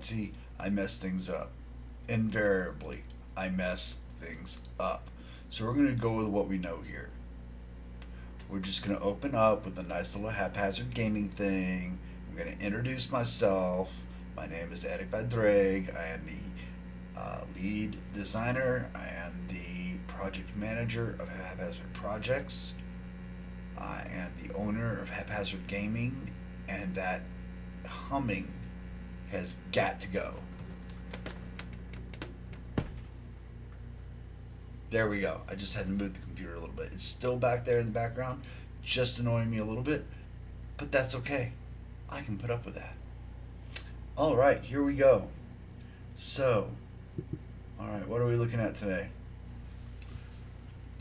fancy, I mess things up. Invariably, I mess things up. So we're going to go with what we know here. We're just going to open up with a nice little haphazard gaming thing. I'm going to introduce myself. My name is Eric Badrag. I am the lead designer. I am the project manager of Haphazard Projects. I am the owner of Haphazard Gaming, and that humming has got to go. There we go. I just had to move the computer a little bit. It's still back there in the background, just annoying me a little bit, but that's okay. I can put up with that. All right, here we go. So, all right, what are we looking at today?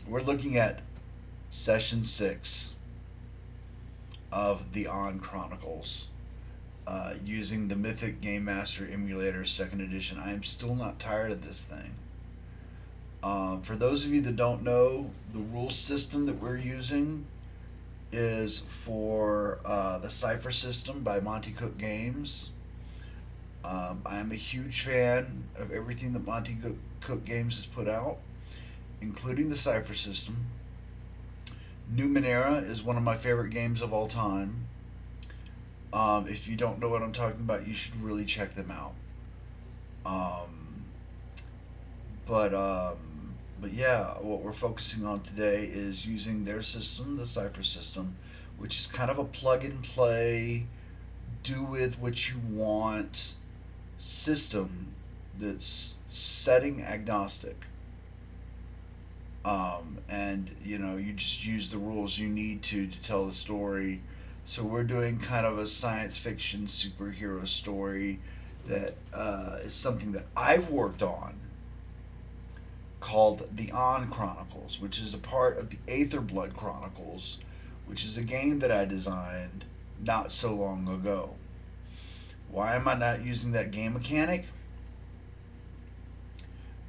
We're looking at Session 6 of the Ahn Chronicles using the Mythic Game Master Emulator 2nd Edition. I am still not tired of this thing. For those of you that don't know, the rule system that we're using is for the Cypher system by Monte Cook Games. I am a huge fan of everything that Monte Cook Games has put out, including the Cypher system. Numenera is one of my favorite games of all time. If you don't know what I'm talking about, you should really check them out. But yeah, what we're focusing on today is using their system, the Cypher system, which is kind of a plug and play, do with what you want system that's setting agnostic. And you just use the rules you need to tell the story. So we're doing kind of a science fiction superhero story that is something that I've worked on, called the Ahn Chronicles, which is a part of the Aetherblood Chronicles, which is a game that I designed not so long ago. Why am I not using that game mechanic?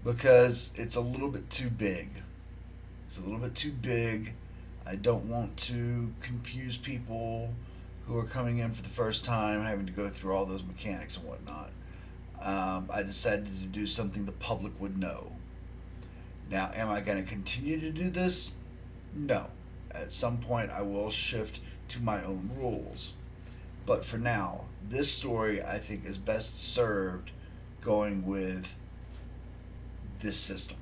Because it's a little bit too big. It's a little bit too big. I don't want to confuse people who are coming in for the first time, having to go through all those mechanics and whatnot. I decided to do something the public would know. Now, am I going to continue to do this? No. At some point, I will shift to my own rules. But for now, this story, I think, is best served going with this system.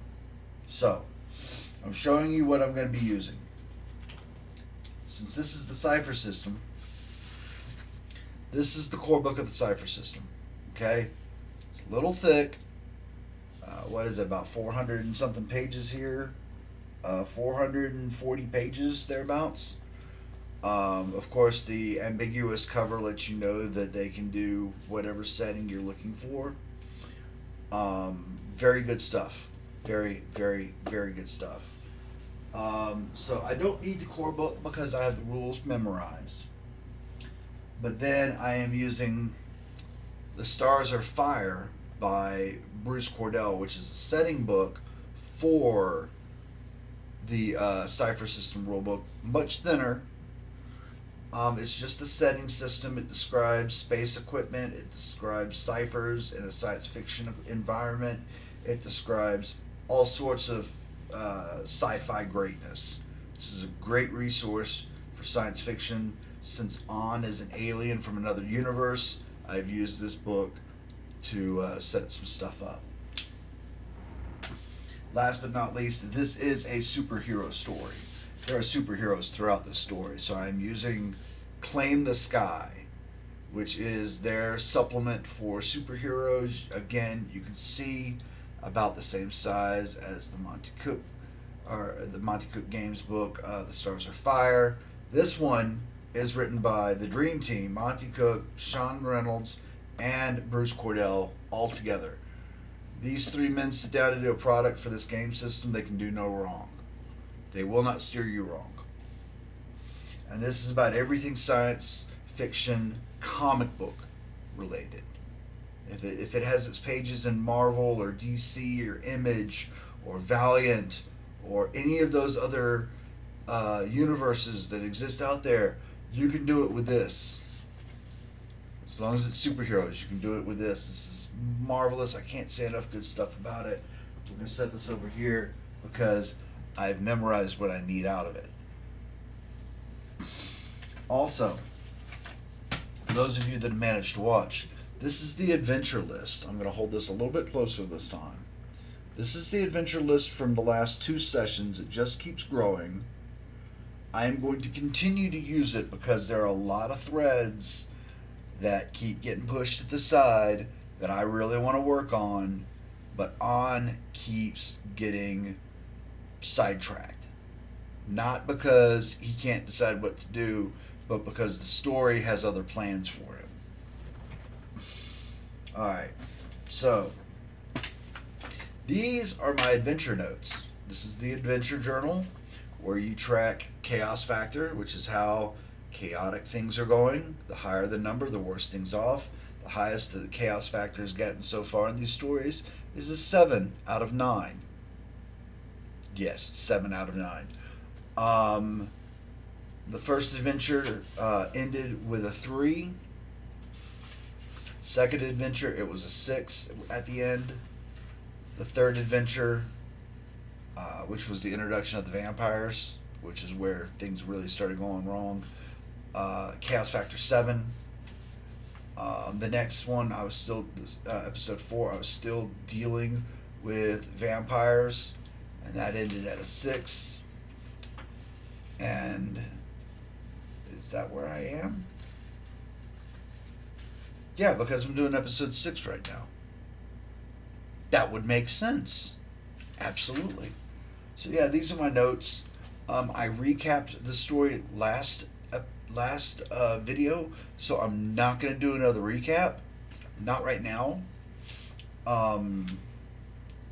So, I'm showing you what I'm going to be using. Since this is the Cypher system, this is the core book of the Cypher system. Okay? It's a little thick. What is it, about 400 and something pages here? 440 pages, thereabouts. Of course, the ambiguous cover lets you know that they can do whatever setting you're looking for. Very good stuff. Very, very, very good stuff. So I don't need the core book because I have the rules memorized. But then I am using The Stars Are Fire by Bruce Cordell, which is a setting book for the Cypher system rulebook. Much thinner. It's just a setting system. It describes space equipment. It describes ciphers in a science fiction environment. It describes all sorts of sci-fi greatness. This is a great resource for science fiction. Since Ahn is an alien from another universe, I've used this book to set some stuff up. Last but not least, this is a superhero story. There are superheroes throughout the story, so I'm using Claim the Sky, which is their supplement for superheroes. Again, you can see about the same size as the Monte Cook Games book, The Stars Are Fire. This one is written by the Dream Team, Monte Cook, Sean Reynolds, and Bruce Cordell all together. These three men sit down to do a product for this game system. They can do no wrong. They will not steer you wrong. And this is about everything science fiction, comic book related. If it has its pages in Marvel or DC or Image or Valiant or any of those other universes that exist out there, you can do it with this. As long as it's superheroes, you can do it with this. This is marvelous. I can't say enough good stuff about it. We're going to set this over here because I've memorized what I need out of it. Also, for those of you that have managed to watch, this is the adventure list. I'm going to hold this a little bit closer this time. This is the adventure list from the last 2 sessions. It just keeps growing. I am going to continue to use it because there are a lot of threads that keep getting pushed to the side that I really want to work on, but Ahn keeps getting sidetracked. Not because he can't decide what to do, but because the story has other plans for him. Alright, so these are my adventure notes. This is the adventure journal where you track chaos factor, which is how chaotic things are going. The higher the number, the worse things off. The highest the chaos factor has gotten so far in these stories is a 7 out of 9. Yes, 7 out of 9. The first adventure ended with a 3. Second adventure, it was a 6 at the end. The third adventure, which was the introduction of the vampires, which is where things really started going wrong, chaos factor 7. The next one, I was still episode 4. I was still dealing with vampires, and that ended at a 6. And is that where I am? Yeah, because I'm doing episode 6 right now. That would make sense. Absolutely. So yeah, these are my notes. I recapped the story last video, so I'm not going to do another recap. Not right now.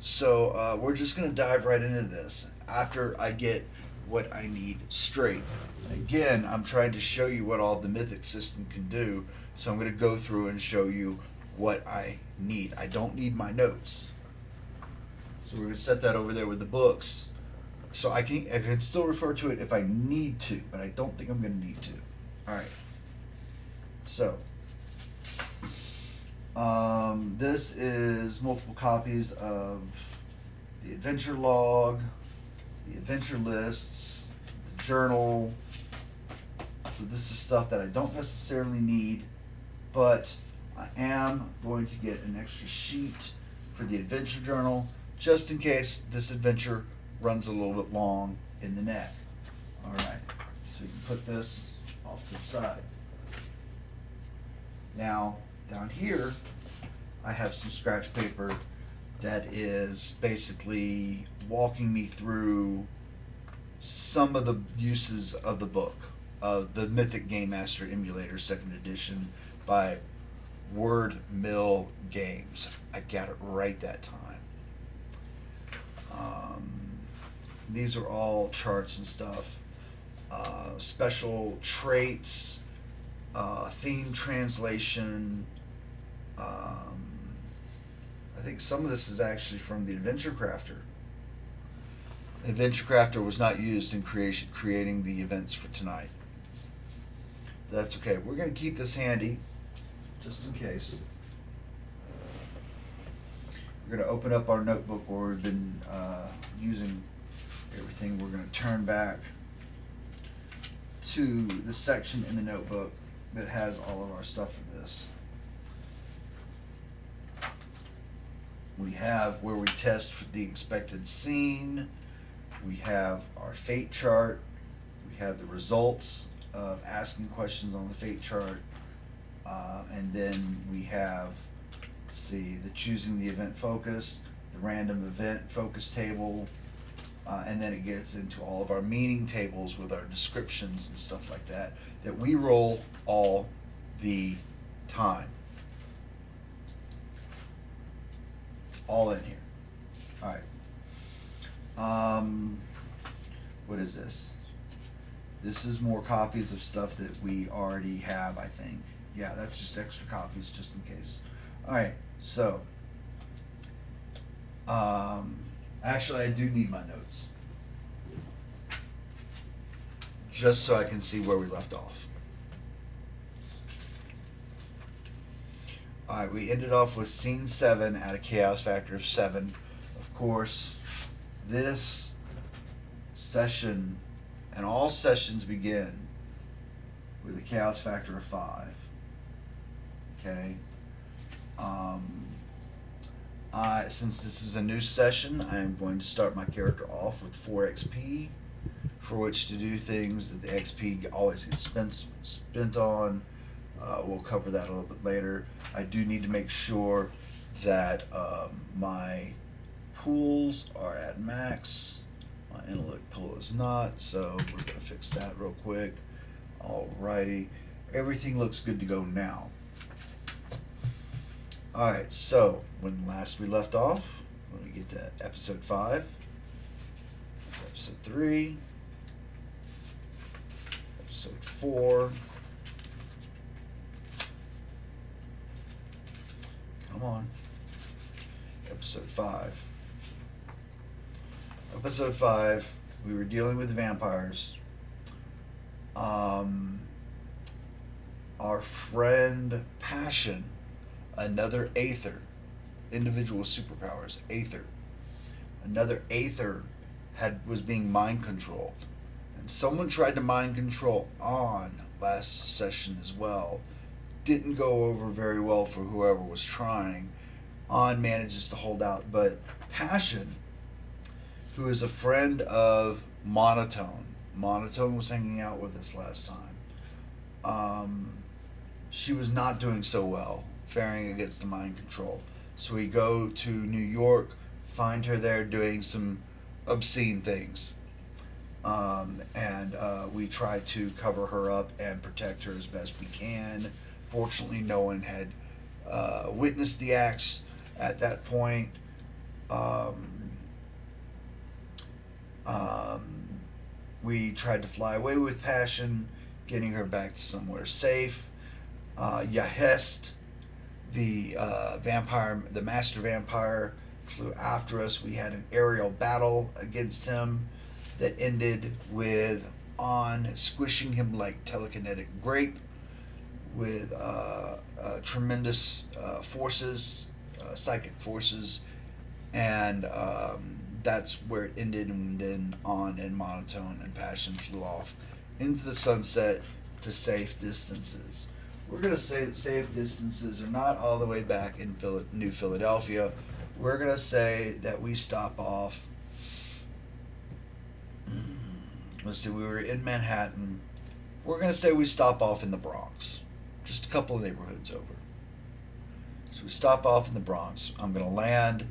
So we're just going to dive right into this after I get what I need straight. Again, I'm trying to show you what all the Mythic system can do, so I'm going to go through and show you what I need. I don't need my notes. So we're going to set that over there with the books. So I can still refer to it if I need to, but I don't think I'm going to need to. Alright. So, this is multiple copies of the adventure log, the adventure lists, the journal. So this is stuff that I don't necessarily need, but I am going to get an extra sheet for the adventure journal, just in case this adventure runs a little bit long in the neck. Alright, so you can put this off to the side. Now, down here, I have some scratch paper that is basically walking me through some of the uses of the book, the Mythic Game Master Emulator 2nd edition by Word Mill Games. I got it right that time. These are all charts and stuff. Special traits, theme translation. I think some of this is actually from the Adventure Crafter. Adventure Crafter was not used in creating the events for tonight. That's okay. We're going to keep this handy, just in case. We're going to open up our notebook where we've been using everything. We're going to turn back to the section in the notebook that has all of our stuff for this. We have where we test for the expected scene. We have our fate chart. We have the results of asking questions on the fate chart. And then we have, the choosing the event focus, the random event focus table, and then it gets into all of our meaning tables with our descriptions and stuff like that we roll all the time. All in here. Alright. What is this? This is more copies of stuff that we already have, I think. Yeah, that's just extra copies, just in case. Alright, so actually I do need my notes, just so I can see where we left off. Alright, we ended off with scene 7 at a chaos factor of 7. Of course, this session and all sessions begin with a chaos factor of 5. Okay? Since this is a new session, I am going to start my character off with 4 XP, for which to do things that the XP always gets spent on. We'll cover that a little bit later. I do need to make sure that my pools are at max. My intellect pool is not, so we're going to fix that real quick. Alrighty. Everything looks good to go now. Alright, so when last we left off, when we get to episode 5, that's episode 3, episode 4. Come on. Episode 5. Episode 5, we were dealing with vampires. Our friend Passion, another Aether, individual superpowers, Aether. Another Aether was being mind controlled. And someone tried to mind control Ahn last session as well. Didn't go over very well for whoever was trying. Ahn manages to hold out, but Passion, who is a friend of Monotone. Monotone was hanging out with us last time. She was not doing so well, faring against the mind control. So we go to New York, find her there doing some obscene things. We try to cover her up and protect her as best we can. Fortunately, no one had witnessed the acts at that point. We tried to fly away with Passion, getting her back to somewhere safe. Yahest, the master vampire, flew after us. We had an aerial battle against him that ended with Ahn squishing him like telekinetic grape with tremendous forces, psychic forces, and that's where it ended. And then Ahn and Monotone and Passion flew off into the sunset to safe distances. We're going to say that safe distances are not all the way back in New Philadelphia. We're going to say that we stop off. Let's see, we were in Manhattan. We're going to say we stop off in the Bronx. Just a couple of neighborhoods over. So we stop off in the Bronx. I'm going to land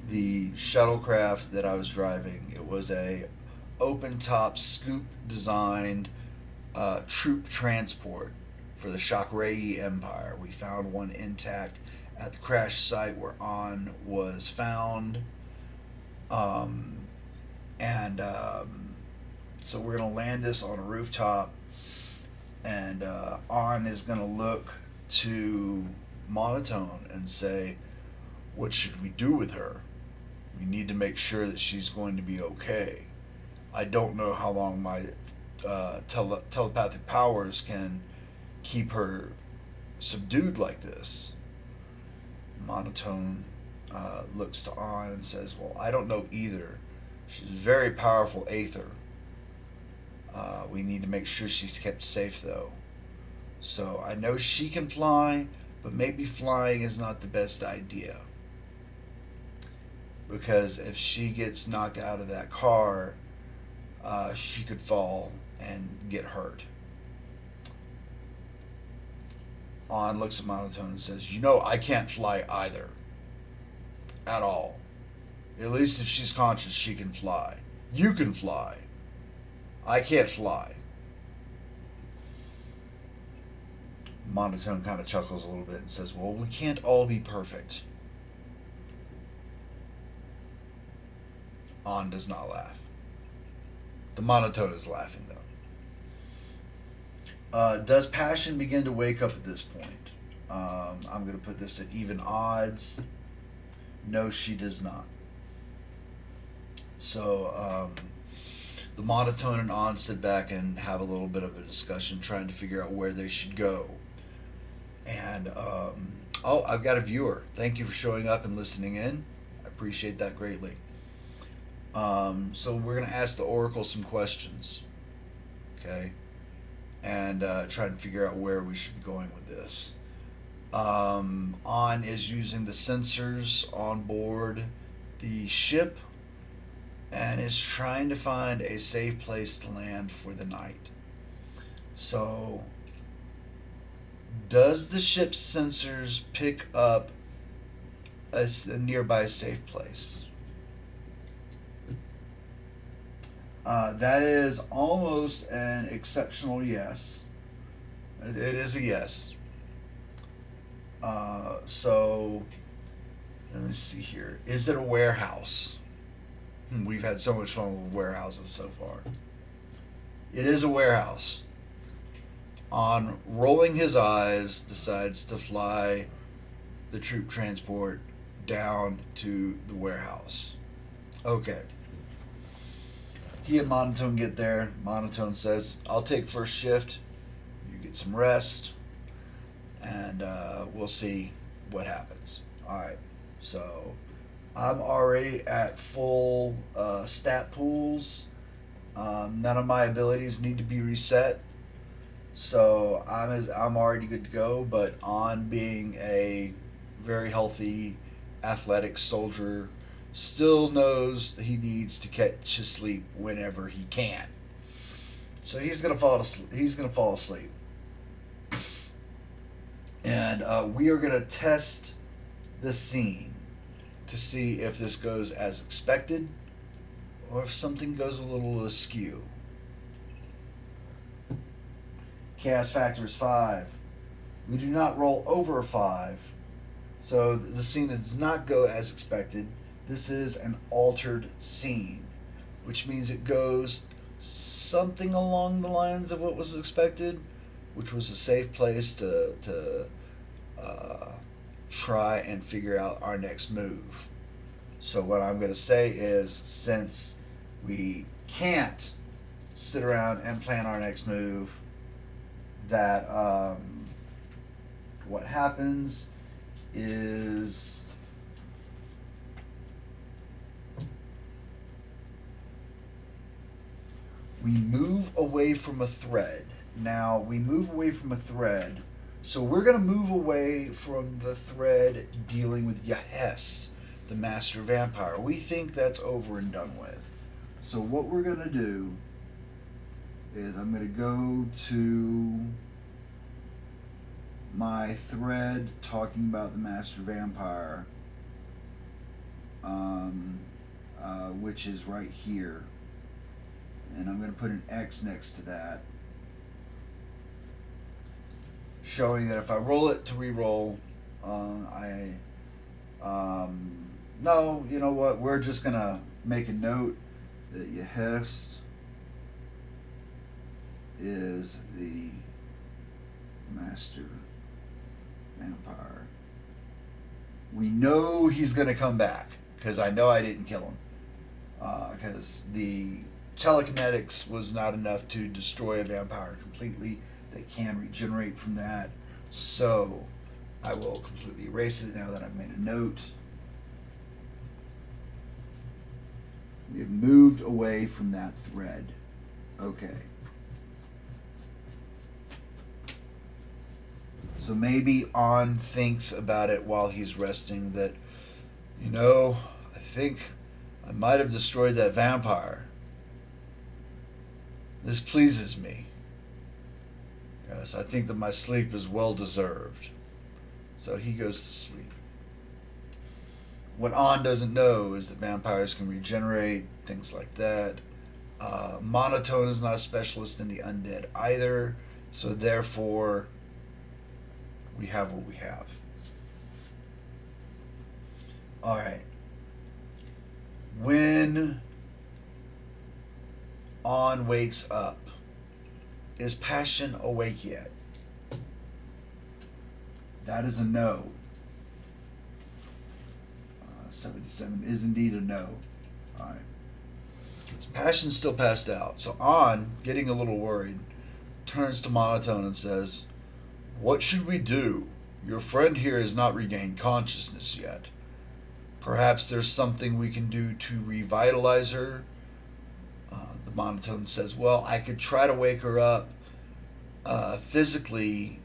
the shuttlecraft that I was driving. It was a open-top, scoop-designed troop transport for the Shakrei Empire. We found one intact at the crash site where Ahn was found. So we're going to land this on a rooftop, and Ahn is going to look to Monotone and say, what should we do with her? We need to make sure that she's going to be okay. I don't know how long my telepathic powers can keep her subdued like this. Monotone looks to Ahn and says, well, I don't know either. She's a very powerful Aether. We need to make sure she's kept safe, though. So I know she can fly, but maybe flying is not the best idea. Because if she gets knocked out of that car, she could fall and get hurt. Ahn looks at Monotone and says, you know, I can't fly either. At all. At least if she's conscious, she can fly. You can fly. I can't fly. Monotone kind of chuckles a little bit and says, well, we can't all be perfect. Ahn does not laugh. The Monotone is laughing, though. Does Passion begin to wake up at this point? I'm going to put this at even odds. No, she does not. So, the Monotone and Ahn sit back and have a little bit of a discussion, trying to figure out where they should go. And Oh, I've got a viewer. Thank you for showing up and listening in. I appreciate that greatly. So we're going to ask the Oracle some questions, okay? And try and figure out where we should be going with this. Ahn is using the sensors on board the ship and is trying to find a safe place to land for the night. So, does the ship's sensors pick up a nearby safe place? That is almost an exceptional yes. It is a yes. So, let me see here. Is it a warehouse? We've had so much fun with warehouses so far. It is a warehouse. On rolling his eyes, decides to fly the troop transport down to the warehouse. Okay. He and Monotone get there. Monotone says, I'll take first shift. You get some rest. And we'll see what happens. Alright. So, I'm already at full stat pools. None of my abilities need to be reset. So, I'm already good to go. But on being a very healthy, athletic soldier, still knows that he needs to catch his sleep whenever he can. So he's gonna fall asleep, and we are gonna test the scene to see if this goes as expected or if something goes a little askew. Chaos factor is 5. We do not roll over 5, so the scene does not go as expected. This is an altered scene, which means it goes something along the lines of what was expected, which was a safe place to try and figure out our next move. So what I'm going to say is, since we can't sit around and plan our next move, that what happens is we move away from a thread. Now, we move away from a thread, so we're going to move away from the thread dealing with Yahest, the Master Vampire. We think that's over and done with. So what we're going to do is I'm going to go to my thread talking about the Master Vampire, which is right here. And I'm going to put an X next to that, showing that if I roll it to re-roll, no, you know what, we're just going to make a note that Yahest is the Master Vampire. We know he's going to come back, because I know I didn't kill him. Because the telekinetics was not enough to destroy a vampire completely. They can regenerate from that. So I will completely erase it now that I've made a note. We have moved away from that thread. Okay. So maybe Ahn thinks about it while he's resting that, I think I might have destroyed that vampire. This pleases me. Yes, I think that my sleep is well deserved. So he goes to sleep. What Ahn doesn't know is that vampires can regenerate, things like that. Monotone is not a specialist in the undead either, so therefore we have what we have. Alright. When Ahn wakes up, is Passion awake yet? That is a no. 77 is indeed a no. Alright. So Passion's still passed out. So Ahn, getting a little worried, turns to Monotone and says, "What should we do? Your friend here has not regained consciousness yet. Perhaps there's something we can do to revitalize her. The monotone says, well, I could try to wake her up physically,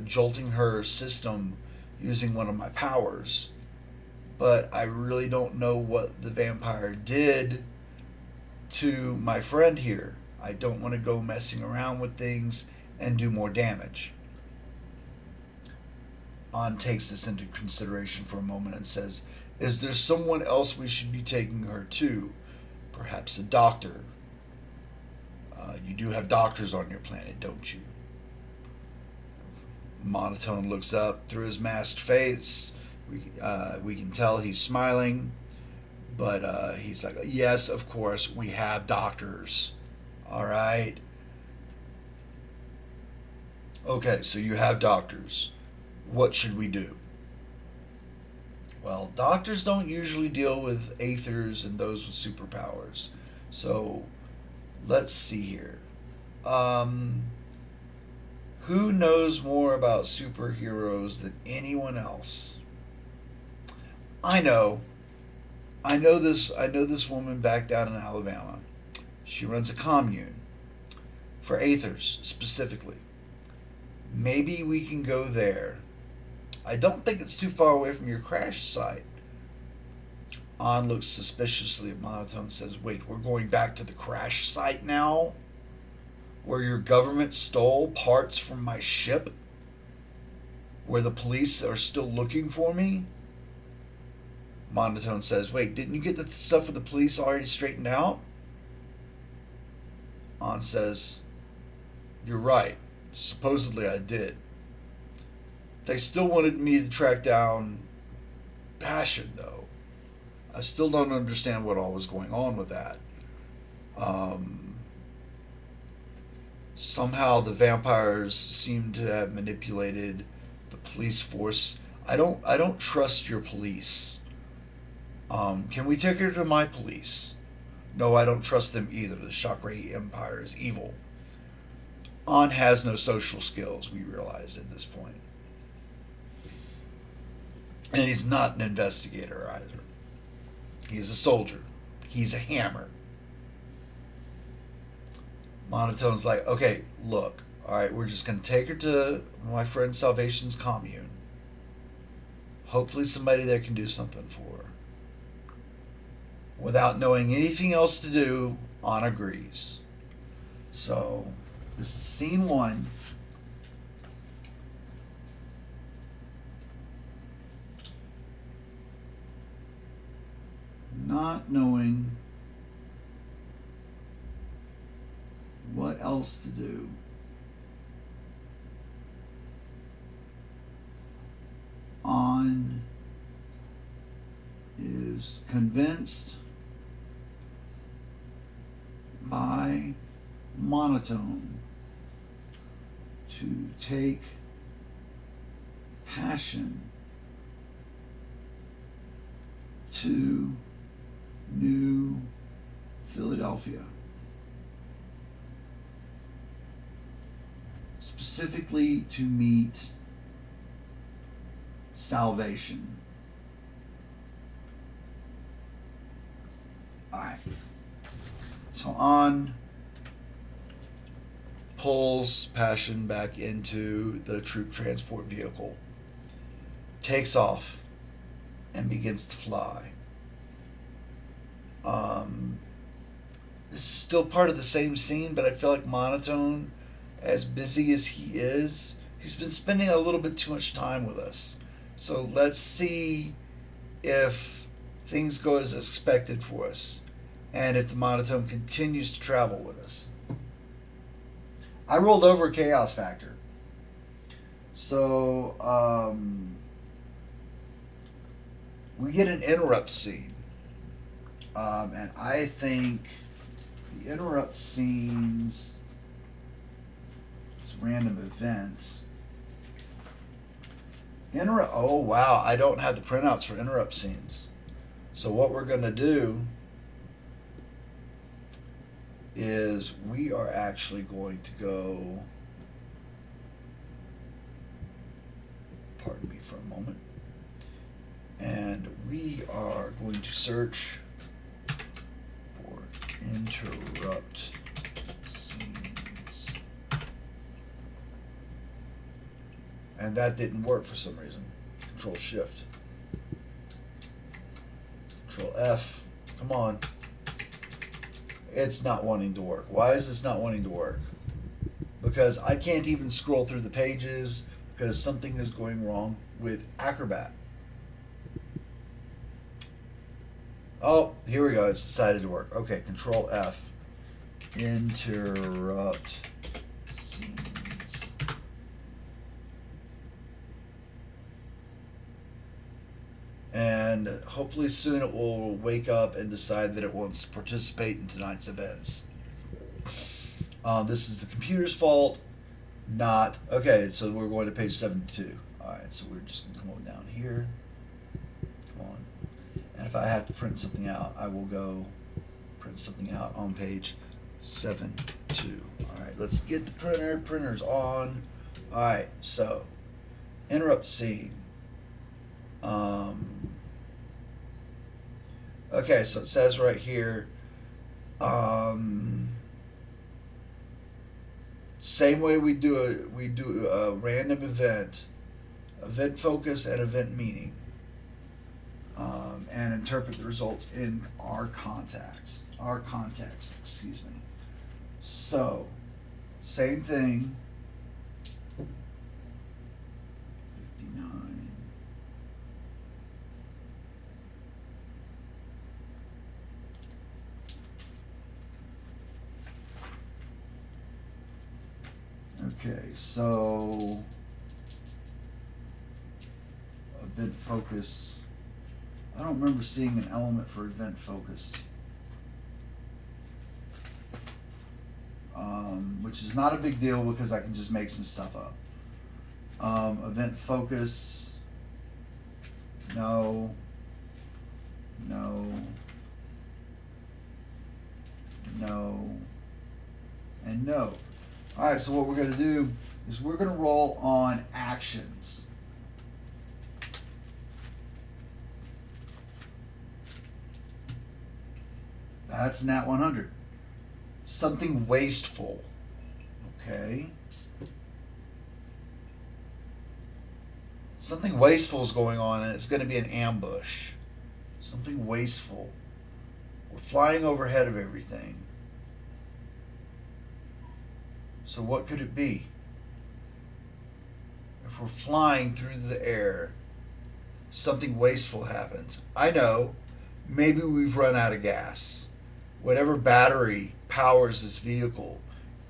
jolting her system using one of my powers. But I really don't know what the vampire did to my friend here. I don't want to go messing around with things and do more damage. Ahn takes this into consideration for a moment and says, is there someone else we should be taking her to? Perhaps a doctor. You do have doctors on your planet, don't you? Monotone looks up through his masked face. We can tell he's smiling, but he's like, yes, of course, we have doctors. All right. Okay, so you have doctors. What should we do? Well, doctors don't usually deal with aethers and those with superpowers. So let's see here. Who knows more about superheroes than anyone else? I know this woman back down in Alabama. She runs a commune for aethers specifically. Maybe we can go there. I don't think it's too far away from your crash site. Ahn looks suspiciously at Monotone and says, wait, we're going back to the crash site now? Where your government stole parts from my ship? Where the police are still looking for me? Monotone says, wait, didn't you get the stuff with the police already straightened out? Ahn says, you're right. Supposedly I did. They still wanted me to track down Passion, though. I still don't understand what all was going on with that. Somehow the vampires seem to have manipulated the police force. I don't trust your police. Can we take her to my police? No, I don't trust them either. The Chakra Empire is evil. Ahn has no social skills, we realize at this point. And he's not an investigator either. He's a soldier. He's a hammer. Monotone's like, okay, look, all right, we're just going to take her to my friend Salvation's commune. Hopefully somebody there can do something for her. Without knowing anything else to do, Ahn agrees. So, this is scene 1. Not knowing what else to do. Ahn is convinced by Monotone to take Passion to New Philadelphia. Specifically to meet Salvation. Alright. So Ahn pulls Passion back into the troop transport vehicle, takes off, and begins to fly. This is still part of the same scene, but I feel like Monotone, as busy as he is, he's been spending a little bit too much time with us. So let's see if things go as expected for us, and if the Monotone continues to travel with us. I rolled over a chaos factor. So, we get an interrupt scene. And I think the interrupt scenes, it's random events. Oh wow, I don't have the printouts for interrupt scenes. So what we're going to do is we are actually going to go, pardon moment. And we are going to search for interrupt scenes. And that didn't work for some reason. Control Shift. Control F. Come on. It's not wanting to work. Why is this not wanting to work? Because I can't even scroll through the pages because something is going wrong with Acrobat. Oh, here we go. It's decided to work. Okay, Control F. Interrupt scenes. And hopefully soon it will wake up and decide that it wants to participate in tonight's events. This is the computer's fault, not... Okay, so we're going to page 72. Alright, so we're just going to come on down here. Come on. And if I have to print something out, I will go print something out on page 72. Alright, let's get the printer. Printer's on. Alright, so interrupt scene. Okay, so it says right here, same way we do a random event focus and event meaning, and interpret the results in our context, excuse me. So, same thing. 59. Okay, so event focus. I don't remember seeing an element for event focus, which is not a big deal because I can just make some stuff up. Event focus. No. No. No. And no. Alright, so what we're going to do is we're going to roll on actions. That's nat 100. Something wasteful. Okay. Something wasteful is going on, and it's going to be an ambush. Something wasteful. We're flying overhead of everything. So what could it be? If we're flying through the air, something wasteful happens. I know, maybe we've run out of gas. Whatever battery powers this vehicle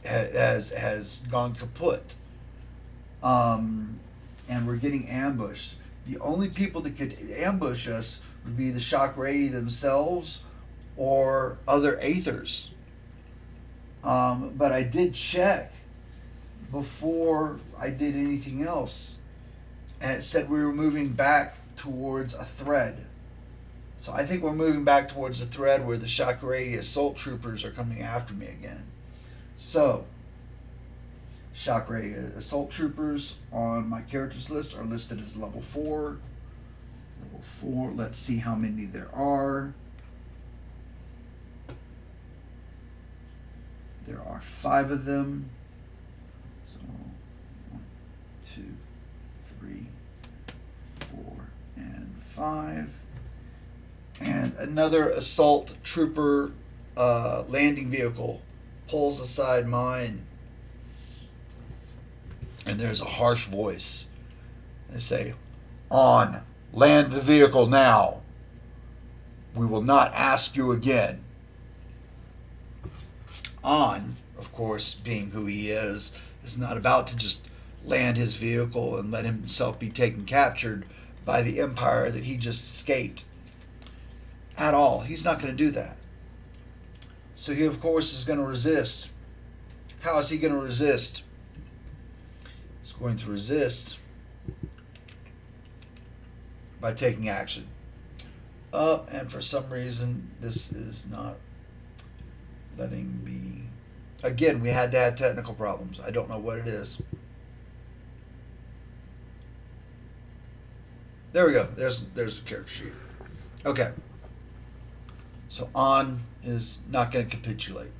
has gone kaput. And we're getting ambushed. The only people that could ambush us would be the shock ray themselves or other aethers. But I did check before I did anything else, and it said we were moving back towards a thread. So I think we're moving back towards a thread where the shock ray assault troopers are coming after me again. So shock ray assault troopers on my characters list are listed as level 4. Level 4. Let's see how many there are. There are 5 of them. So 1, 2, 3, 4, and 5. And another assault trooper landing vehicle pulls aside mine. And there's a harsh voice. They say, "On, land the vehicle now. We will not ask you again." Ahn, of course, being who he is not about to just land his vehicle and let himself be captured by the empire that he just escaped. At all. He's not going to do that. So he, of course, is going to resist. How is he going to resist? He's going to resist by taking action. And for some reason, this is not letting me... Again, we had to have technical problems. I don't know what it is. There we go. There's the character sheet. Okay. So Ahn is not going to capitulate.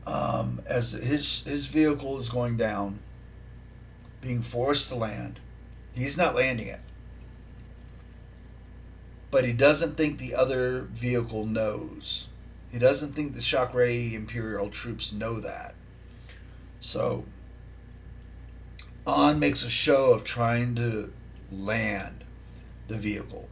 As his vehicle is going down, being forced to land, he's not landing it. But he doesn't think the other vehicle knows. He doesn't think the Shockray Imperial troops know that. So Ahn makes a show of trying to land the vehicle.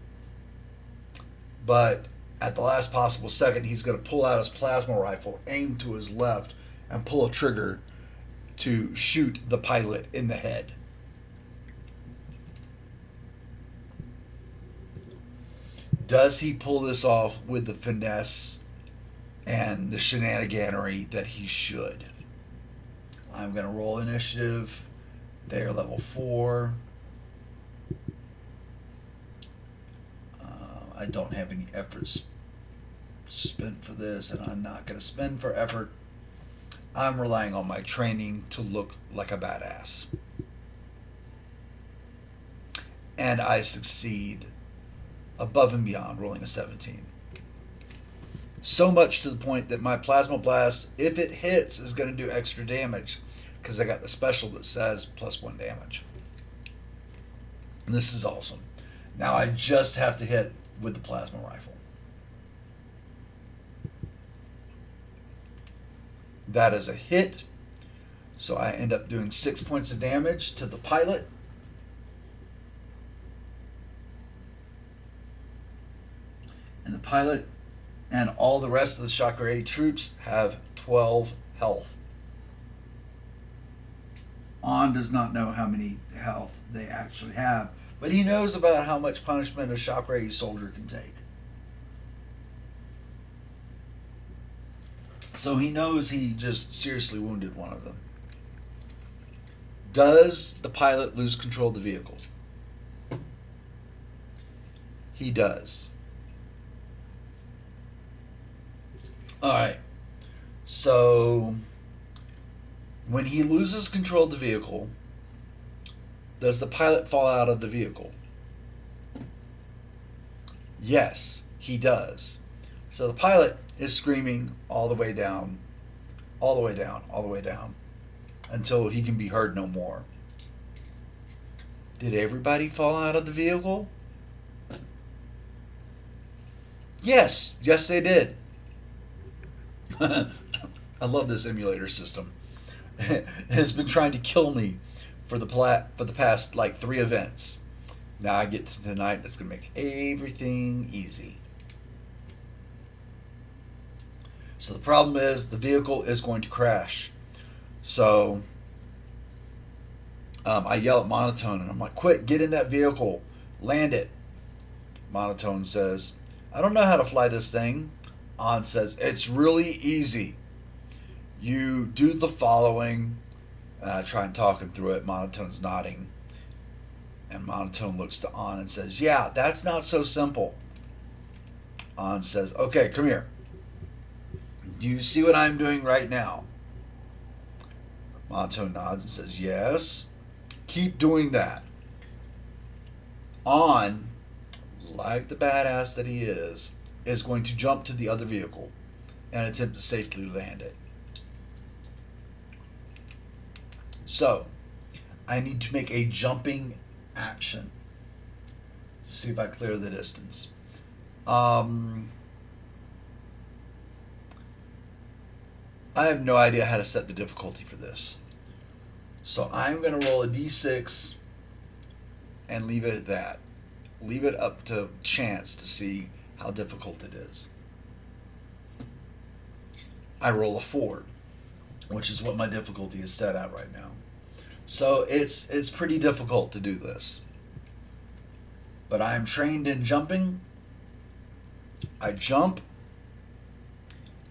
But at the last possible second, he's going to pull out his plasma rifle, aim to his left, and pull a trigger to shoot the pilot in the head. Does he pull this off with the finesse and the shenaniganery that he should? I'm going to roll initiative. They are level 4. I don't have any efforts spent for this, and I'm not going to spend for effort. I'm relying on my training to look like a badass. And I succeed above and beyond, rolling a 17. So much to the point that my Plasma Blast, if it hits, is going to do extra damage because I got the special that says +1 damage. And this is awesome. Now I just have to hit with the plasma rifle. That is a hit. So I end up doing 6 points of damage to the pilot. And the pilot and all the rest of the Shockray troops have 12 health. Ahn does not know how many health they actually have, but he knows about how much punishment a Shockray soldier can take. So he knows he just seriously wounded one of them. Does the pilot lose control of the vehicle? He does. Alright. So when he loses control of the vehicle, does the pilot fall out of the vehicle? Yes, he does. So the pilot is screaming all the way down, all the way down, all the way down, until he can be heard no more. Did everybody fall out of the vehicle? Yes, yes they did. I love this emulator system. It has been trying to kill me for the past like 3 events. Now I get to tonight. It's going to make everything easy. So the problem is the vehicle is going to crash. So I yell at Monotone and I'm like, "Quick, get in that vehicle, land it." Monotone says, "I don't know how to fly this thing." Ahn says, "It's really easy. You do the following." And I try and talk him through it. Monotone's nodding. And Monotone looks to Ahn and says, "Yeah, that's not so simple." Ahn says, "Okay, come here. Do you see what I'm doing right now?" Monotone nods and says, "Yes." "Keep doing that." Ahn, like the badass that he is going to jump to the other vehicle and attempt to safely land it. So, I need to make a jumping action to see if I clear the distance. I have no idea how to set the difficulty for this. So I'm going to roll a d6 and leave it at that. Leave it up to chance to see how difficult it is. I roll a 4, which is what my difficulty is set at right now. So it's pretty difficult to do this. But I am trained in jumping. I jump.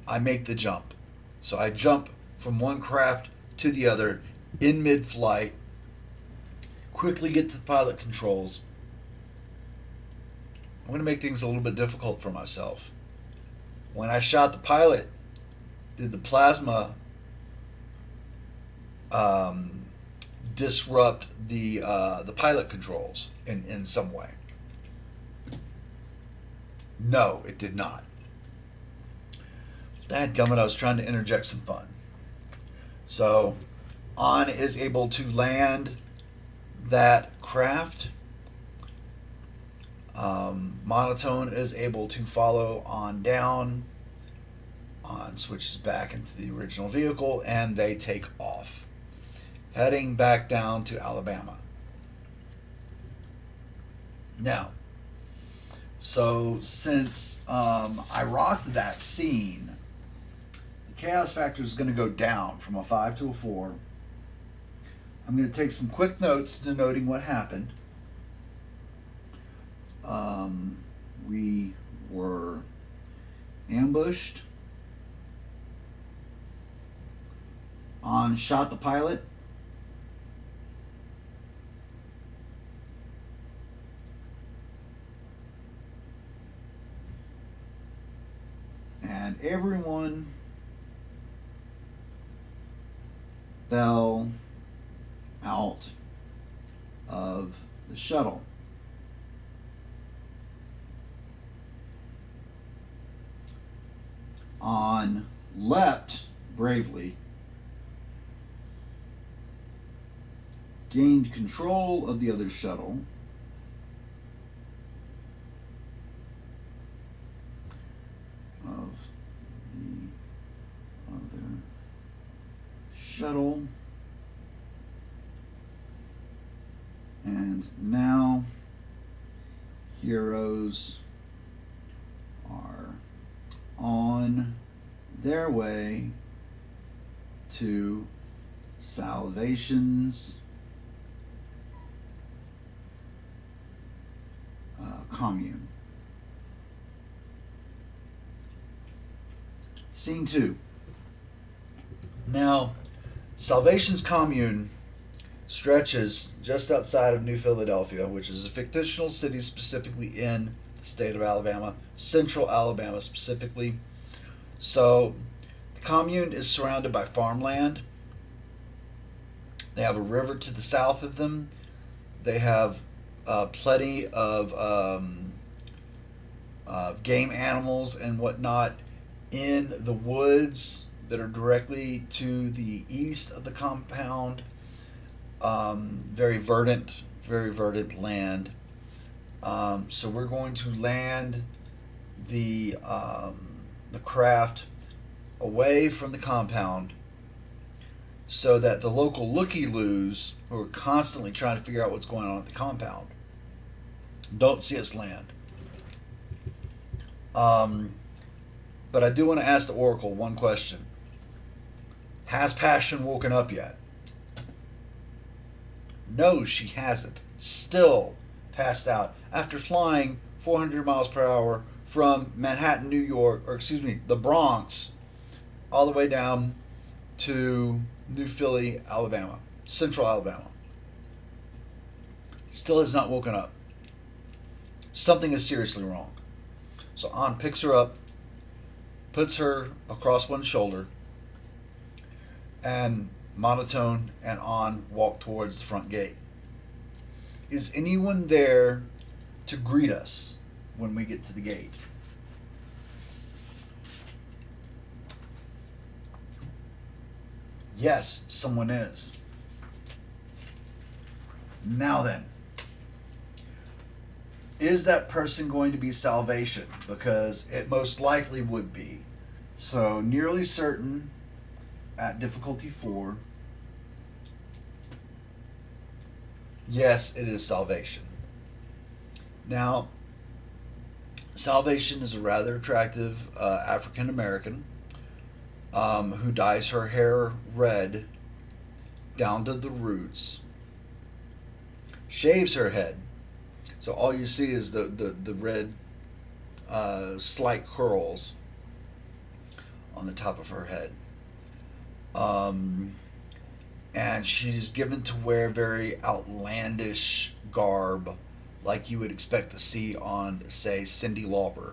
I make the jump. So I jump from one craft to the other in mid-flight, quickly get to the pilot controls. I'm going to make things a little bit difficult for myself. When I shot the pilot, did the plasma disrupt the pilot controls in some way? No, it did not. Dadgummit, I was trying to interject some fun. So, Ahn is able to land that craft. Monotone is able to follow on down. On switches back into the original vehicle, and they take off, heading back down to Alabama. Now, so since I rocked that scene, the chaos factor is going to go down from a 5 to a 4. I'm going to take some quick notes denoting what happened. We were ambushed. Ahn shot the pilot. And everyone fell out of the shuttle. Ahn leapt bravely, gained control of the other shuttle, and now heroes are on their way to Salvation's commune. Scene 2. Now, Salvation's commune stretches just outside of New Philadelphia, which is a fictional city specifically in the state of Alabama, central Alabama specifically. So, the commune is surrounded by farmland. They have a river to the south of them. They have plenty of game animals and whatnot in the woods that are directly to the east of the compound. Very verdant land. So we're going to land the craft away from the compound so that the local looky-loos, who are constantly trying to figure out what's going on at the compound, don't see us land. But I do want to ask the Oracle one question. Has Passion woken up yet? No, she hasn't. Still passed out after flying 400 miles per hour from Manhattan, New York, or excuse me, the Bronx, all the way down to New Philly, Alabama, central Alabama. Still has not woken up. Something is seriously wrong. So Ahn picks her up, puts her across one shoulder, and Monotone and Ahn walk towards the front gate. Is anyone there to greet us when we get to the gate? Yes, someone is. Now then, is that person going to be Salvation? Because it most likely would be. So, nearly certain at difficulty 4. Yes, it is Salvation. Now, Salvation is a rather attractive African American who dyes her hair red down to the roots, shaves her head, so all you see is the red slight curls on the top of her head. And she's given to wear very outlandish garb like you would expect to see on, say, Cyndi Lauper.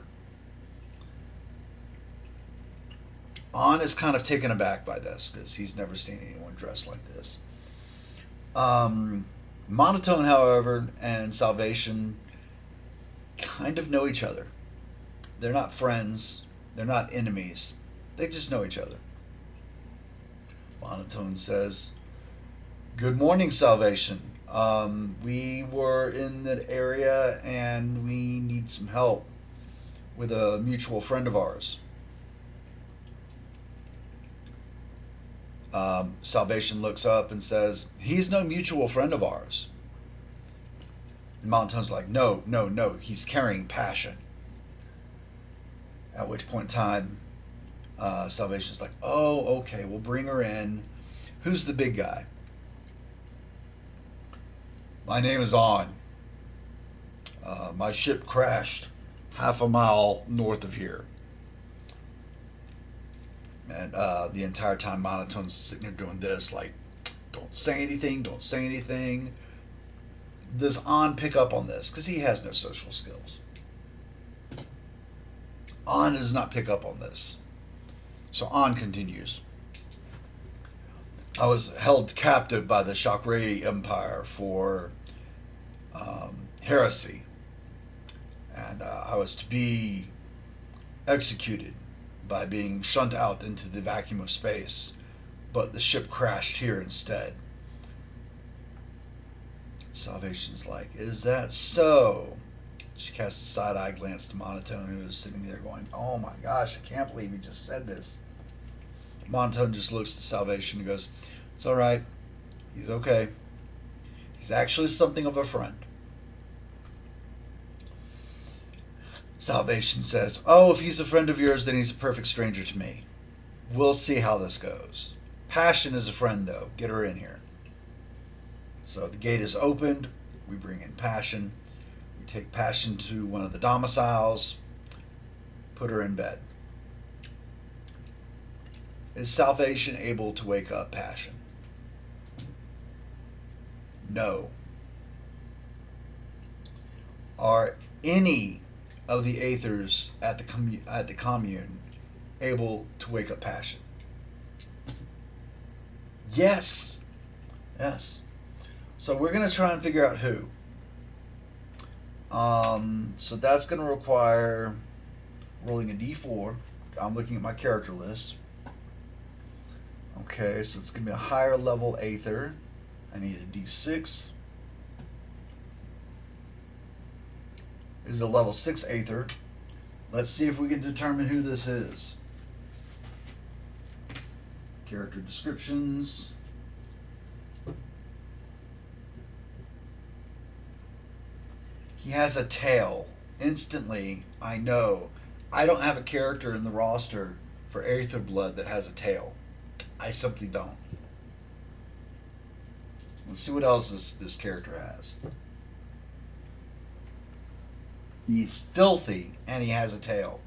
Ahn is kind of taken aback by this because he's never seen anyone dressed like this. Monotone, however, and Salvation kind of know each other. They're not friends. They're not enemies. They just know each other. Monotone says, "Good morning, Salvation. We were in that area and we need some help with a mutual friend of ours." Salvation looks up and says, "He's no mutual friend of ours." And Monotone's like, "No, no, no, he's carrying passion." At which point in time, Salvation's like, "Oh, okay, we'll bring her in. Who's the big guy?" "My name is Ahn. My ship crashed half a mile north of here." And the entire time, Monotone's sitting there doing this, like, "Don't say anything, don't say anything." Does Ahn pick up on this? Because he has no social skills. Ahn does not pick up on this. So Ahn continues. "I was held captive by the Chakray Empire for heresy. And I was to be executed by being shunned out into the vacuum of space. But the ship crashed here instead." Salvation's like, "Is that so?" She casts a side-eye glance to Monotone, who is sitting there going, "Oh my gosh, I can't believe he just said this." Monotone just looks at Salvation and goes, "It's all right. He's okay. He's actually something of a friend." Salvation says, "Oh, if he's a friend of yours, then he's a perfect stranger to me. We'll see how this goes. Passion is a friend, though. Get her in here." So the gate is opened. We bring in Passion. We take Passion to one of the domiciles, put her in bed. Is Salvation able to wake up Passion? No. Are any of the Aethers at the commune able to wake up Passion? Yes. Yes. So we're going to try and figure out who. So that's going to require rolling a d4. I'm looking at my character list. Okay, so it's going to be a higher level Aether. I need a d6. This is a level 6 Aether. Let's see if we can determine who this is. Character descriptions. He has a tail. Instantly, I know. I don't have a character in the roster for Aether Blood that has a tail. I simply don't. Let's see what else this character has. He's filthy and he has a tail.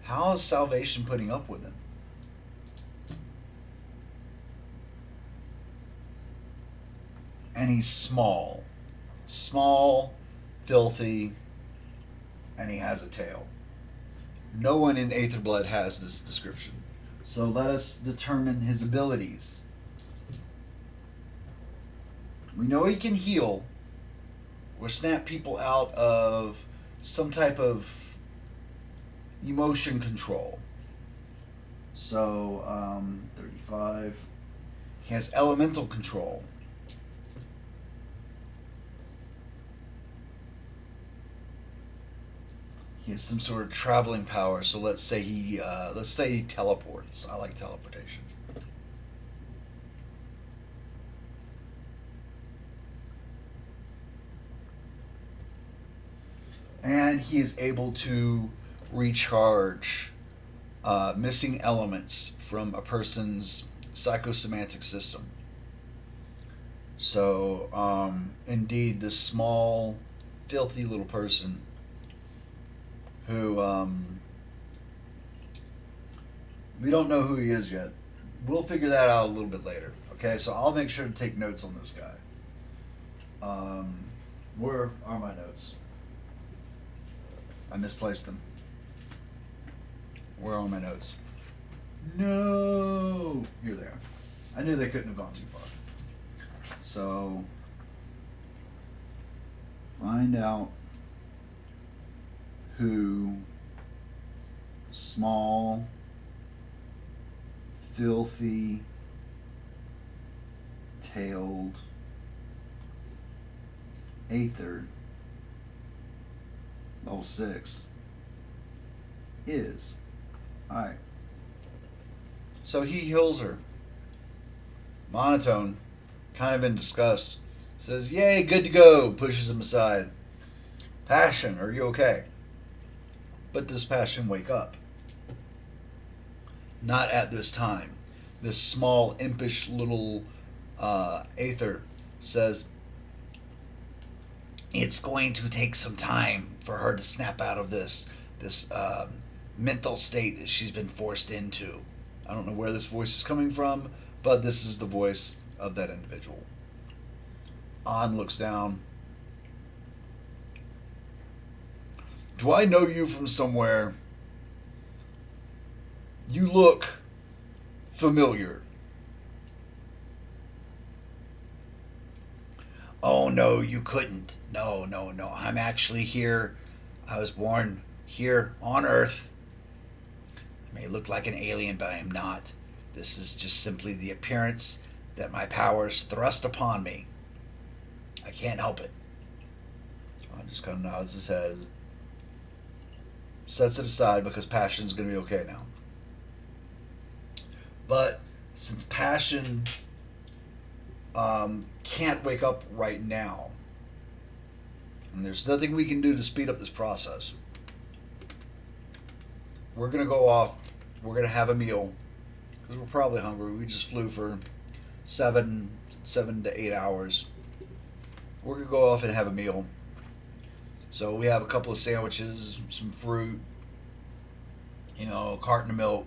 How is Salvation putting up with him? And he's small. Small, filthy, and he has a tail. No one in Aether Blood has this description. So let us determine his abilities. We know he can heal or snap people out of some type of emotion control. So, 35. He has elemental control. He has some sort of traveling power. So let's say he teleports. I like teleportations. And he is able to recharge missing elements from a person's psychosomatic system. So, indeed, this small, filthy little person who we don't know who he is yet. We'll figure that out a little bit later. Okay, so I'll make sure to take notes on this guy. Where are my notes? I misplaced them. Where are my notes? No! Here they are. I knew they couldn't have gone too far. So find out who small, filthy, tailed Aether level 6 is. Alright. So he heals her. Monotone, kind of in disgust, says, "Yay, good to go," pushes him aside. "Passion, are you okay?" But does Passion wake up? Not at this time. This small, impish little Aether says, "It's going to take some time for her to snap out of this mental state that she's been forced into." I don't know where this voice is coming from, but this is the voice of that individual. Ahn looks down. "Do I know you from somewhere? You look familiar." "Oh, no, you couldn't. No. I'm actually here. I was born here on Earth. I may look like an alien, but I am not. This is just simply the appearance that my powers thrust upon me. I can't help it." I just kind of nods his head. Sets it aside because Passion's going to be okay now. But since Passion can't wake up right now, and there's nothing we can do to speed up this process, we're going to go off. We're going to have a meal because we're probably hungry. We just flew for 7 to 8 hours. We're going to go off and have a meal. So we have a couple of sandwiches, some fruit, a carton of milk,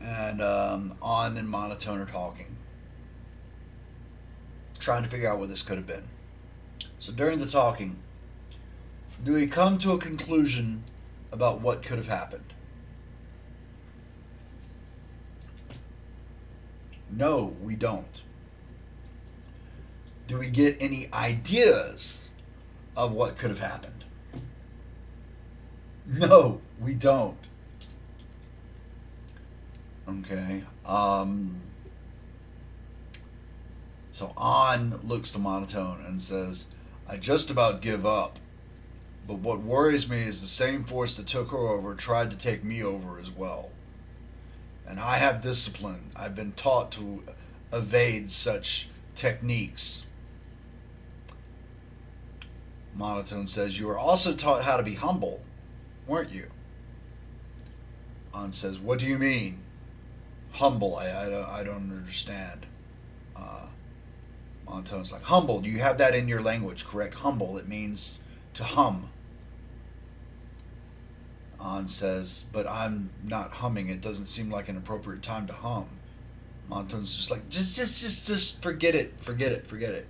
and Ahn and Monotone are talking, trying to figure out what this could have been. So during the talking, do we come to a conclusion about what could have happened? No, we don't. Do we get any ideas of what could have happened? No, we don't. Okay. So Ahn looks to Monotone and says, "I just about give up. But what worries me is the same force that took her over tried to take me over as well. And I have discipline. I've been taught to evade such techniques." Monotone says, "You were also taught how to be humble, weren't you?" Ahn says, "What do you mean? Humble? I don't understand." Monotone's like, "Humble, you have that in your language, correct? Humble, it means to hum." Ahn says, "But I'm not humming. It doesn't seem like an appropriate time to hum." Monotone's just like, just forget it. Forget it.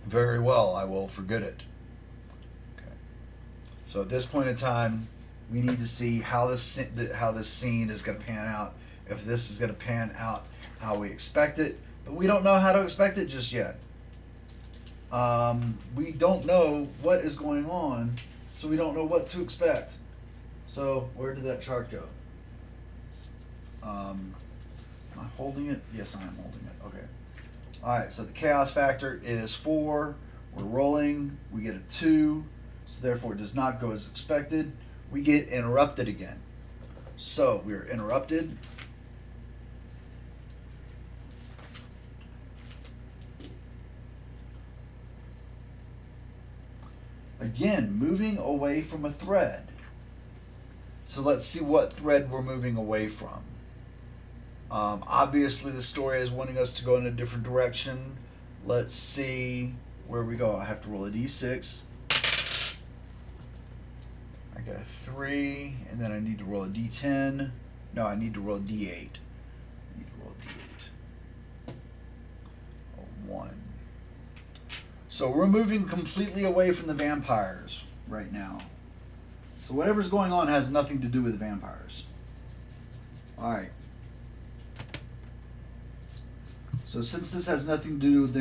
"Very well, I will forget it." Okay. So at this point in time, we need to see how this scene is going to pan out. If this is going to pan out how we expect it, but we don't know how to expect it just yet. We don't know what is going on, so we don't know what to expect. So where did that chart go? Am I holding it? Yes, I am holding it. Okay. All right, so the chaos factor is 4. We're rolling. We get a 2, so therefore it does not go as expected. We get interrupted again. So we're interrupted. Again, moving away from a thread. So let's see what thread we're moving away from. Obviously, the story is wanting us to go in a different direction. Let's see where we go. I have to roll a d6. I got a 3, and then I need to roll a d10. No, I need to roll a d8. I need to roll a d8. A 1. So we're moving completely away from the vampires right now. So whatever's going on has nothing to do with vampires. All right. So since this has nothing to do with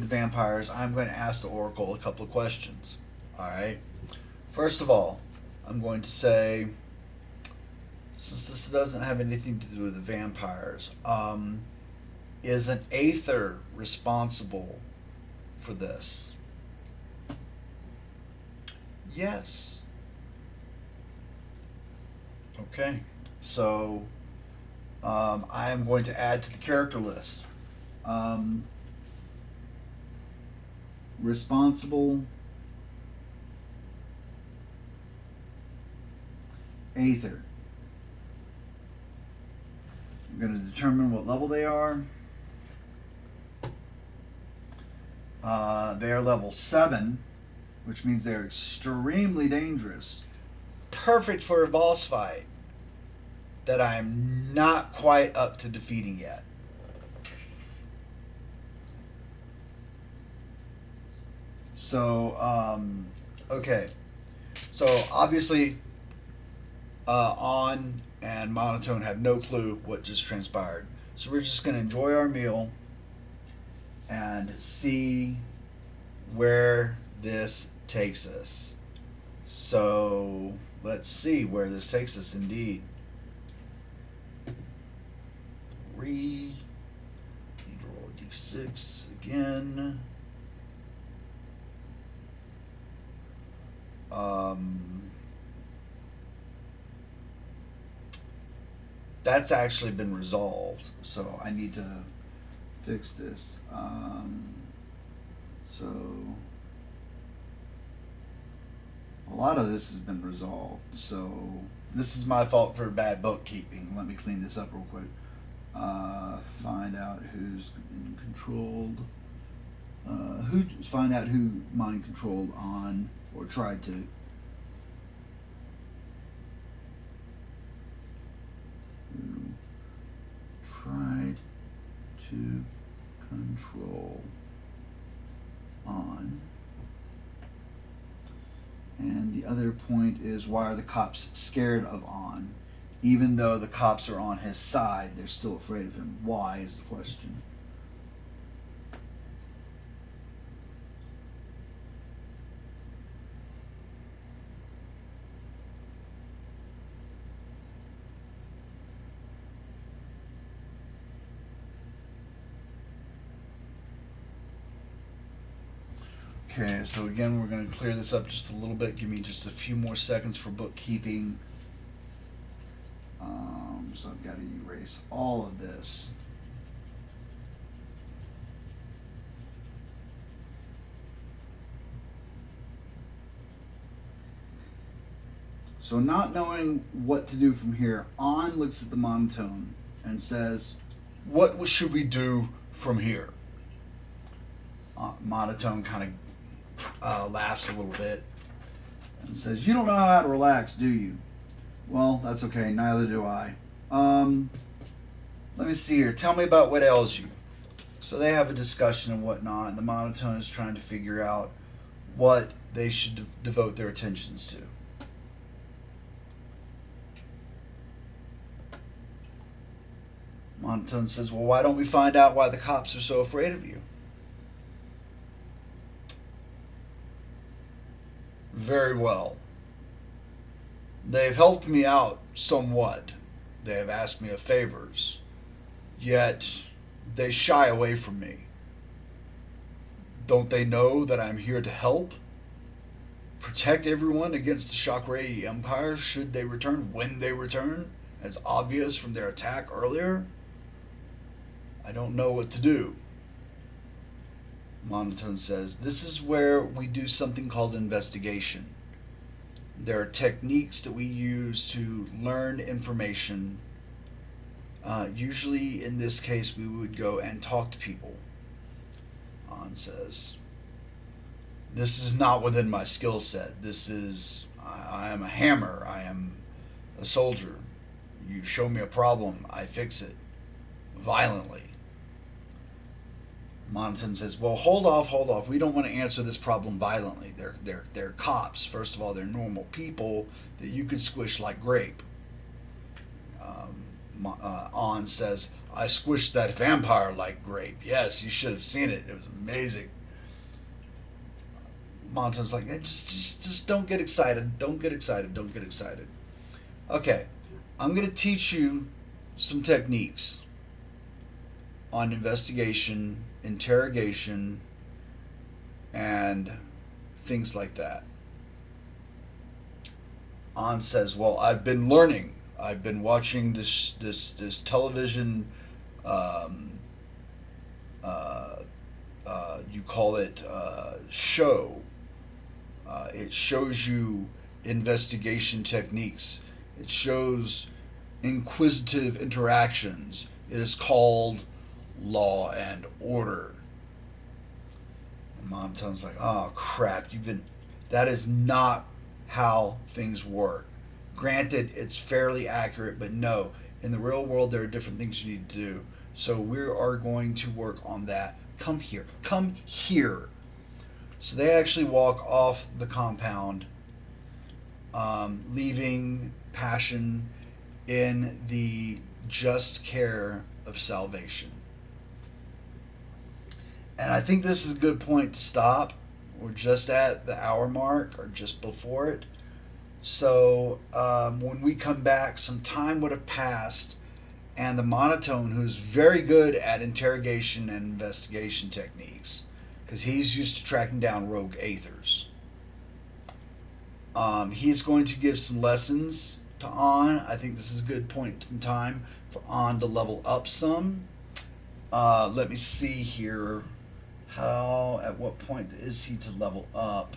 the vampires, I'm going to ask the Oracle a couple of questions. All right. First of all, I'm going to say, since this doesn't have anything to do with the vampires, is an Aether responsible for this? Yes. Okay. So I am going to add to the character list. Responsible Aether. I'm going to determine what level they are. They are level 7, which means they're extremely dangerous. Perfect for a boss fight that I'm not quite up to defeating yet. So, okay. So, obviously, Ahn and Monotone have no clue what just transpired. So, we're just going to enjoy our meal and see where this takes us. So, let's see where this takes us indeed. Need to roll a d6 again. That's actually been resolved, so I need to fix this. So a lot of this has been resolved, so this is my fault for bad bookkeeping. Let me clean this up real quick. Find out who's been controlled. Find out who mind controlled on or tried to. Who tried to control on. And the other point is, why are the cops scared of On? Even though the cops are on his side, they're still afraid of him. Why is the question. Okay, so again, we're going to clear this up just a little bit. Give me just a few more seconds for bookkeeping. So I've got to erase all of this. So not knowing what to do from here, On looks at the monotone and says, "What should we do from here?" Monotone kind of laughs a little bit and says, "You don't know how to relax, do you?" Well, that's okay. Neither do I. Let me see here. Tell me about what ails you. So they have a discussion and whatnot, and the monotone is trying to figure out what they should devote their attentions to. Monotone says, "Well, why don't we find out why the cops are so afraid of you?" Very well. They've helped me out somewhat. They have asked me of favors, yet they shy away from me. Don't they know that I'm here to help? Protect everyone against the Shockrei Empire should they return, when they return, as obvious from their attack earlier? I don't know what to do. Monotone says, "This is where we do something called investigation. There are techniques that we use to learn information. Usually, in this case, we would go and talk to people." On says, "This is not within my skill set. I am a hammer. I am a soldier. You show me a problem, I fix it. Violently." Monotone says, "Well, hold off. We don't want to answer this problem violently. They're cops. First of all, they're normal people that you could squish like grape." On says, I squished that vampire like grape. Yes, you should have seen it. It was amazing. Monta's like, just don't get excited. Don't get excited. Don't get excited. Okay, I'm going to teach you some techniques on investigation, interrogation, and things like that. Ahn says, "Well, I've been learning. I've been watching this television. Um, you call it show. It shows you investigation techniques. It shows inquisitive interactions. It is called Law and Order." And Monta's like, "Oh crap! That is not how things work. Granted, it's fairly accurate, but no, in the real world, there are different things you need to do. So we are going to work on that. Come here. Come here." So they actually walk off the compound, leaving Passion in the just care of salvation. And I think this is a good point to stop. We're just at the hour mark, or just before it. So when we come back, some time would have passed, and the monotone, who's very good at interrogation and investigation techniques, because he's used to tracking down rogue aethers, he's going to give some lessons to Ahn. I think this is a good point in time for Ahn to level up some. Let me see here. At what point is he to level up?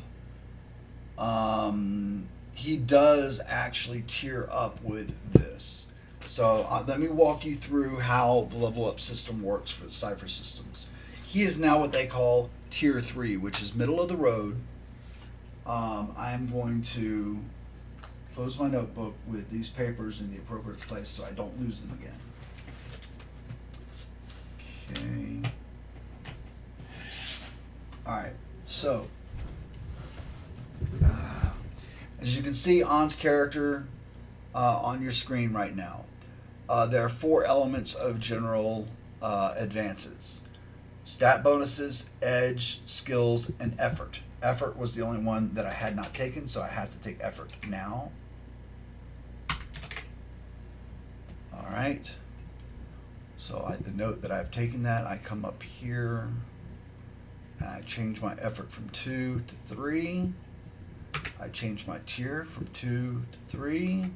He does actually tier up with this. So let me walk you through how the level up system works for the Cypher systems. He is now what they call tier 3, which is middle of the road. I'm going to close my notebook with these papers in the appropriate place so I don't lose them again. Okay. Alright, so as you can see, Ahn's character on your screen right now. There are 4 elements of general advances: stat bonuses, edge, skills, and effort. Effort was the only one that I had not taken, so I have to take effort now. Alright, so I denote that I've taken that. I come up here. I change my effort from 2 to 3. I change my tier from 2 to 3.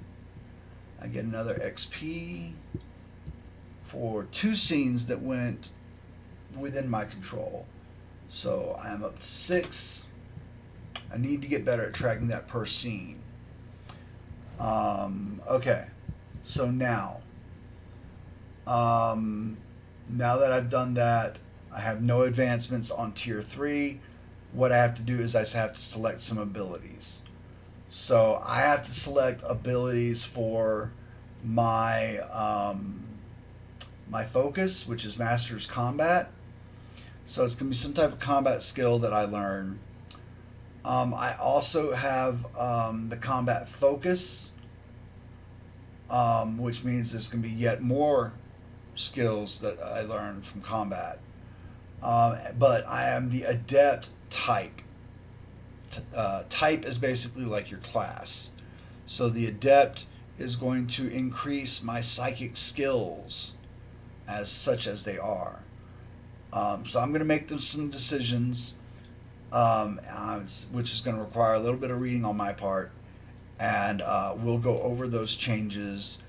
I get another XP for 2 scenes that went within my control. So I'm up to 6. I need to get better at tracking that per scene. Okay, so now that I've done that, I have no advancements on tier 3. What I have to do is I have to select some abilities. So I have to select abilities for my my focus, which is Master's Combat. So it's going to be some type of combat skill that I learn. I also have the combat focus, which means there's going to be yet more skills that I learn from combat. But I am the adept type. Type is basically like your class. So the adept is going to increase my psychic skills as such as they are. So I'm going to make some decisions, which is going to require a little bit of reading on my part, and we'll go over those changes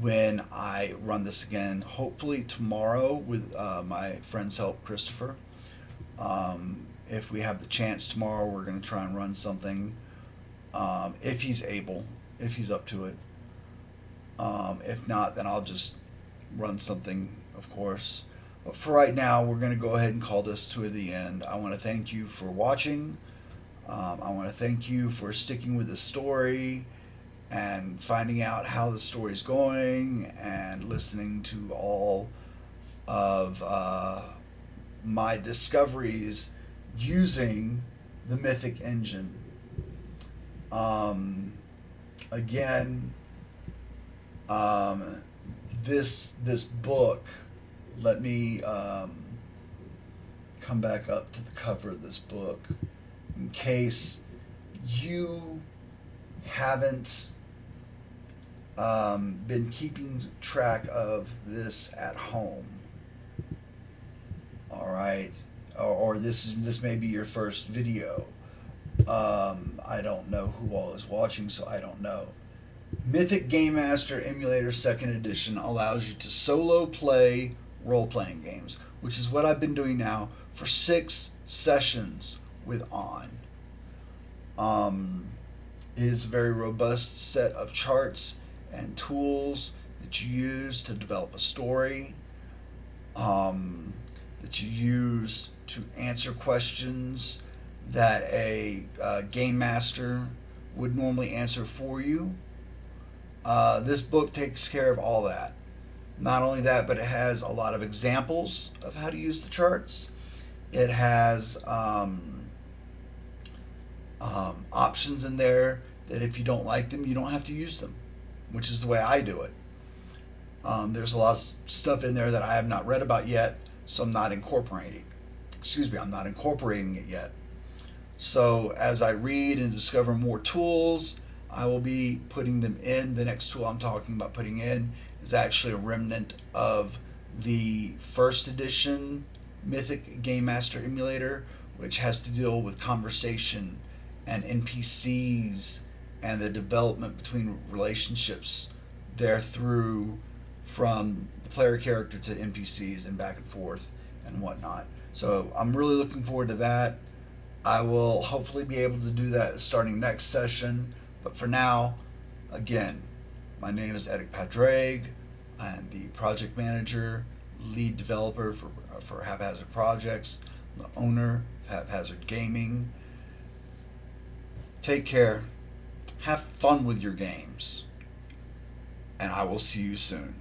when I run this again, hopefully tomorrow with my friend's help, Christopher. If we have the chance tomorrow, we're going to try and run something, if he's able, if he's up to it. If not, then I'll just run something, of course. But for right now, we're going to go ahead and call this to the end. I want to thank you for watching. I want to thank you for sticking with the story and finding out how the story's going and listening to all of my discoveries using the Mythic engine. Again, this book let me come back up to the cover of this book in case you haven't been keeping track of this at home. All right, or this may be your first video. I don't know who all is watching, so I don't know. Mythic Game Master Emulator 2nd Edition allows you to solo play role-playing games, which is what I've been doing now for 6 sessions with Ahn. It is a very robust set of charts and tools that you use to develop a story, that you use to answer questions that a game master would normally answer for you. This book takes care of all that. Not only that, but it has a lot of examples of how to use the charts. It has options in there that if you don't like them, you don't have to use them, which is the way I do it. There's a lot of stuff in there that I have not read about yet, so I'm not incorporating. I'm not incorporating it yet. So as I read and discover more tools, I will be putting them in. The next tool I'm talking about putting in is actually a remnant of the 1st edition Mythic Game Master Emulator, which has to deal with conversation and NPCs and the development between relationships there through from the player character to NPCs and back and forth and whatnot. So I'm really looking forward to that. I will hopefully be able to do that starting next session. But for now, again, my name is Eric Padraig. I'm the project manager, lead developer for Haphazard Projects, the owner of Haphazard Gaming. Take care. Have fun with your games. And I will see you soon.